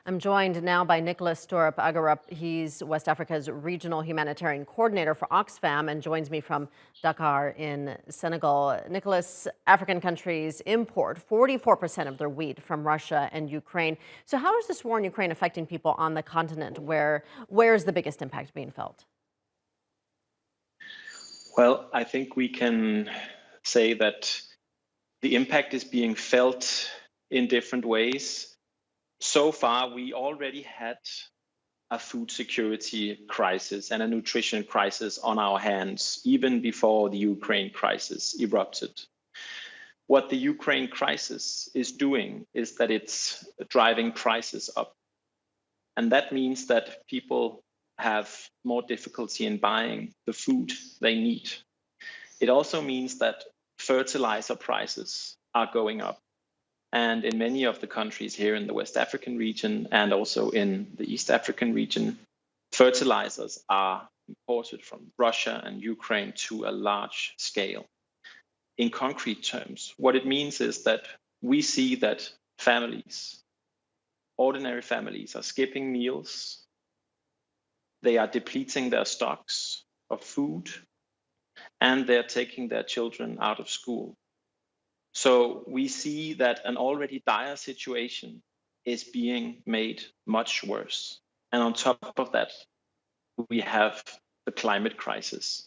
I'm joined now by Niklas Stoerup Agerup. He's West Africa's Regional Humanitarian Co-ordinator for Oxfam and joins me from Dakar in Senegal. Niklas, African countries import 44% of their wheat from Russia and Ukraine. So how is this war in Ukraine affecting people on the continent? Where is the biggest impact being felt? Well, I think we can say that the impact is being felt in different ways. So far, we already had a food security crisis and a nutrition crisis on our hands, even before the Ukraine crisis erupted. What the Ukraine crisis is doing is that it's driving prices up. And that means that people have more difficulty in buying the food they need. It also means that fertilizer prices are going up. And in many of the countries here in the West African region and also in the East African region, fertilizers are imported from Russia and Ukraine to a large scale. In concrete terms, what it means is that we see that families, ordinary families, are skipping meals. They are depleting their stocks of food, and they're taking their children out of school. So we see that an already dire situation is being made much worse. And on top of that, we have the climate crisis.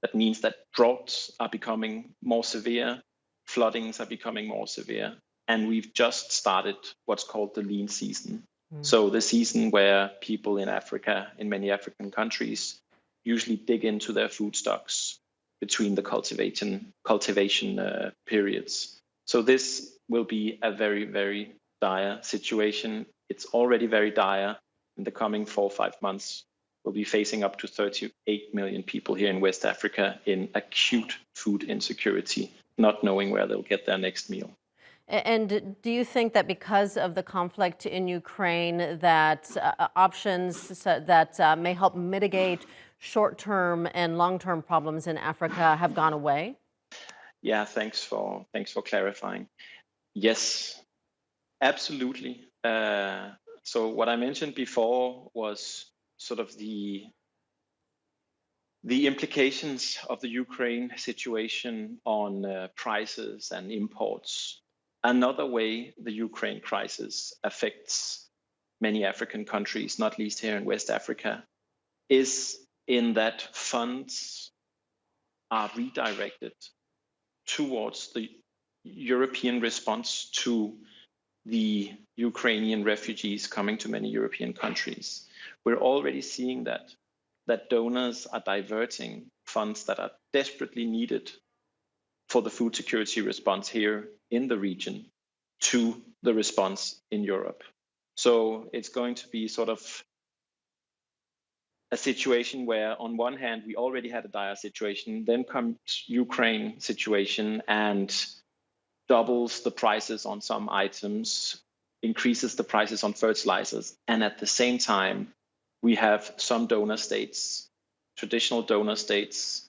That means that droughts are becoming more severe, floodings are becoming more severe, and we've just started what's called the lean season. So the season where people in Africa, in many African countries, usually dig into their food stocks between the cultivation periods. So this will be a very, very dire situation. It's already very dire. In the coming 4 or 5 months, we'll be facing up to 38 million people here in West Africa in acute food insecurity, not knowing where they'll get their next meal. And do you think that because of the conflict in Ukraine, that options that may help mitigate short-term and long-term problems in Africa have gone away? Yeah, thanks for clarifying. Yes, absolutely. So what I mentioned before was sort of the implications of the Ukraine situation on prices and imports. Another way the Ukraine crisis affects many African countries, not least here in West Africa, is in that funds are redirected towards the European response to the Ukrainian refugees coming to many European countries. We're already seeing that donors are diverting funds that are desperately needed for the food security response here in the region to the response in Europe. So it's going to be sort of a situation where on one hand, we already had a dire situation, then comes Ukraine situation and doubles the prices on some items, increases the prices on fertilizers. And at the same time, we have some donor states, traditional donor states,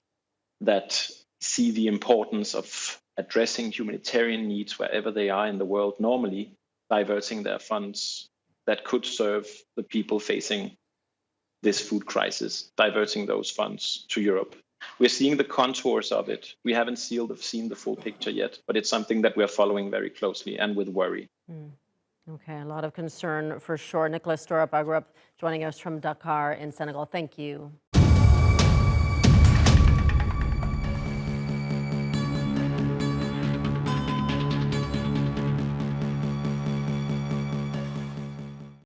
that see the importance of addressing humanitarian needs wherever they are in the world, normally diverting their funds that could serve the people facing this food crisis, diverting those funds to Europe. We're seeing the contours of it. We haven't seen the full picture yet, but it's something that we're following very closely and with worry. Okay, a lot of concern for sure. Niklas Stoerup Agerup joining us from Dakar in Senegal. Thank you.